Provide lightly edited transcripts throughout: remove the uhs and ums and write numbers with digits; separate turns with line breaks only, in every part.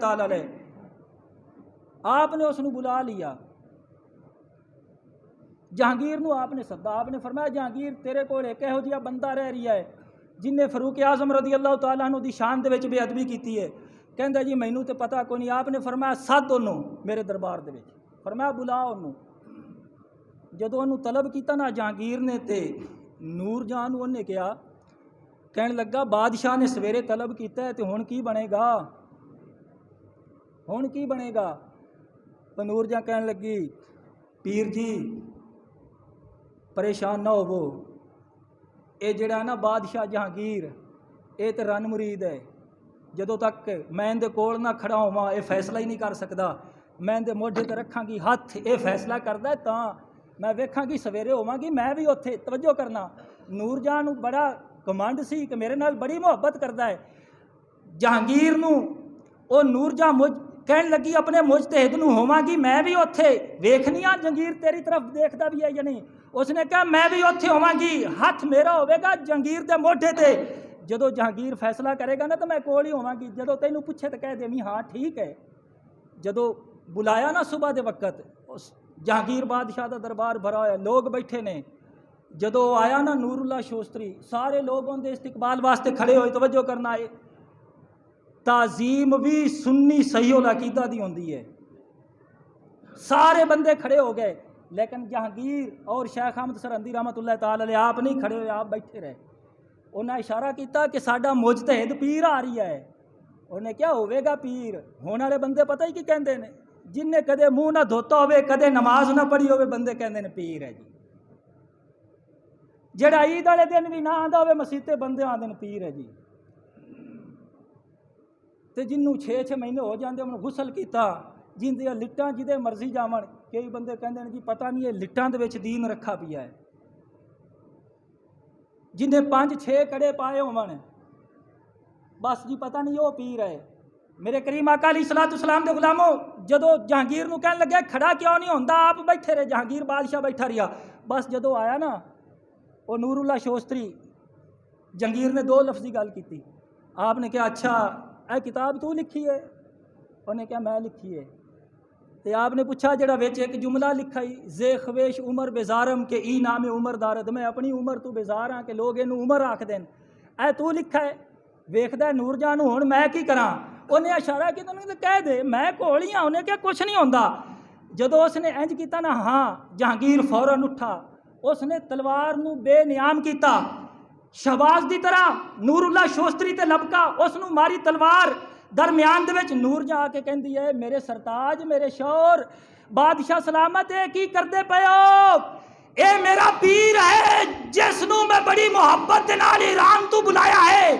ताला ले आपने उसनू बुला लिया। जहांगीर नू आपने सद्दा, आपने फरमाया जहांगीर तेरे कोल एक इहो जिहा बंदा रह रहा है जिन्हें फरूक आजम रदी अल्लाह तआला अन्हु दी शान दे विच बेअदबी की है। कहंदा जी मैनू तो पता कोई नहीं। आपने फरमाया सद ओनू मेरे दरबार दे विच, फरमाया बुला ओनू। जदों ओनू तलब किया ना जहांगीर ने ते नूर जान उन्हें कहा, कहन लगा बादशाह ने सवेरे तलब किया है तो हुण की बनेगा, हुण की बनेगा। तो नूर जान कहन लगी पीर जी परेशान ना होवो, ये जड़ा ना बादशाह जहांगीर ये तो रन मुरीद है। जदों तक मैं इहदे कोल ना खड़ा होवां ये फैसला ही नहीं कर सकता। मैं इहदे मोढे ते रखांगी हथ, ये फैसला करदा तां मैं वेखांगी सवेरे होवांगी मैं भी उत्थे। तवज्जो करना, नूर जान नूं बड़ा कमांड सी कि मेरे नाल बड़ी मुहब्बत करदा है। जहांगीर नूं ओ नूर जान मुझ कहन लगी अपने मुजतहिद नूं होवांगी मैं भी उत्थे, वेखनी आ जहांगीर तेरी तरफ देखदा भी है या नहीं। उसने कहा मैं भी उत्थे होवांगी, हथ मेरा होवेगा जहांगीर दे मोढे ते। जदों जहांगीर फैसला करेगा ना तो मैं कोल ही होवांगी। जदों तैनूं पुछे तो कह देवी हाँ ठीक है। जदों बुलाया ना सुबह के वक्त जहांगीर बादशाह का दरबार भरा होया, लोग बैठे ने। जदों आया ना नूरुल्लाह शोस्त्री, सारे लोग उनके इस्तकबाल वास्ते खड़े होए। तवज्जो करना है, ताजीम भी सुन्नी सही उल अकीदा दी होंदी है। सारे बंदे खड़े हो गए लेकिन जहांगीर और शेख अहमद सरहंदी रहमतुल्लाह ताला अलैह आप नहीं खड़े हुए, आप बैठे रहे। उन्हें इशारा किया कि साडा मुजतहिद पीर आ रही है। उन्हें क्या होवेगा पीर, होने वाले बंदे पता ही की कहते हैं, जिन्हें कदे मुँह ना धोता होवे, कदे नमाज ना पढ़ी होवे, बंदे कहते हैं पीर है जी। जेड़ा ईद वाले दिन भी ना आंदा होवे मसीते, बंदे आंदे ने पीर है जी। तो जिन्हों 6-6 महीने हो जाते उन्होंने गुसल किया, जिंदियां लिटां जिदे मर्जी जावन। कई बंदे कहते हैं जी पता नहीं ये लिटां दे विच दीन रखा पिया है। जिन्हें 5-6 कड़े पाए होवन बस जी पता नहीं वो पीर है। मेरे करीम आका अलैहिस्सलाम दे गुलामों, जदों जहांगीर नूं कहन लगे खड़ा क्यों नहीं होंदा, आप बैठे रहे। जहांगीर बादशाह बैठा रहा। बस जदों आया ना वो नूरुल्लाह शोस्त्री, जहांगीर ने 2 लफ्ज़ी गल की। आपने कहा अच्छा ए किताब तू लिखी है? उन्हें क्या मैं लिखी है। तो आपने पूछा जड़ा विच एक जुमला लिखा ही जे खवेश उमर बेजारम के ई नाम उमर दारद, मैं अपनी उमर तू बेजार हाँ कि लोग इनू उमर आख देन, ऐ तू लिखा है। वेखदा नूर जान हुण मैं की करा। उन्हें इशारा किया, उन्हें कह दे मैं कोल ही हाँ। उन्हें क्या कुछ नहीं होंदा। जदों उसने इंज किया ना हाँ, जहांगीर फौरन उठा, उसने तलवार नू बेनियाम किया। शहबाज की तरह नूरुल्लाह शोस्त्री ते लपका, उसनू मारी तलवार। दरम्यान दे विच नूर जा के कहती है मेरे सरताज मेरे शौर बादशाह सलामत है, की करते पे हो? ए मेरा पीर है जिसनू मैं बड़ी मुहब्बत दे नाल ईरान तू बुलाया है।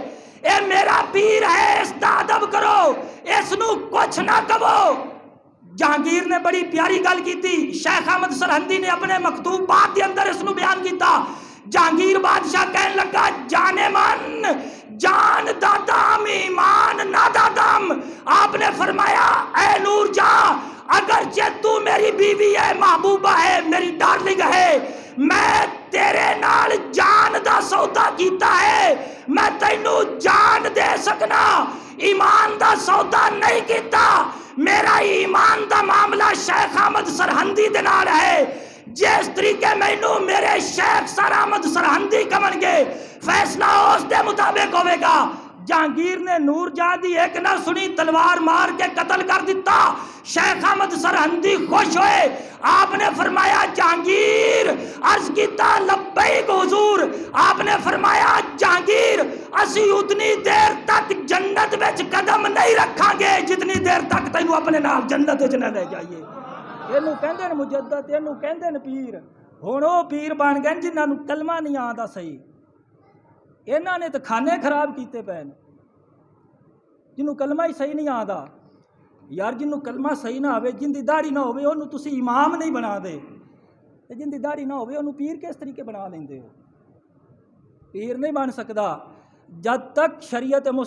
ए मेरा पीर है, इसदा अदब करो, इसनू कुछ ना कहो। जहांगीर ने बड़ी प्यारी गल की थी। शेख अहमद सरहंदी ने अपने मकतूबात के अंदर इसनू बयान किया। जहांगीर बादशाह कहने लगा जाने मन जान दादम ईमान ना दादम। आपने फरमाया ऐ नूर जहां, अगर जे तू मेरी बीवी है, महबूबा है, मेरी डार्लिंग है, मैं तेरे नाल जान दा सौदा कीता है, मैं तैनू जान दे सकना, ईमान दा सौदा नहीं कीता। मेरा ईमान दा मामला शेख अहमद सरहंदी दे नाल है। जिस तरीके मैनू मेरे शेख सर अहमद सरहंदी कमनगे फैसला उस दे मुताबिक होवेगा। जहांगीर ने नूर जहां दी एक ना सुनी, तलवार मार के कत्ल कर दिता। शेख अहमद सरहंदी खुश हुए। आपने फरमाया जहांगीर, अर्ज किया लब्बैक हुजूर। आपने फरमाया जहांगीर असी उतनी देर तक जन्नत विच कदम नहीं रखांगे जितनी देर तक तैनू अपने नाल जन्नत विच न ले जाइए। इनू कहंदे ने मुजद्दद, इनू कहंदे ने पीर। हुण ओ पीर बन गए जिन्हां नूं कलमा नहीं आंदा सही। इन्हां ने तो खाने खराब कीते पे ने, जिन्हों कलमा ही सही नहीं आंदा। यार जिन्हों कलमा सही ना आवे, जिंदी दाढ़ी ना होवे उन्होंने तुसी इमाम नहीं बना दे, ते जिंदी दाढ़ी ना होवे उन्होंने पीर किस तरीके बना लेंदे हो? पीर नहीं बन सकदा जब तक शरीयत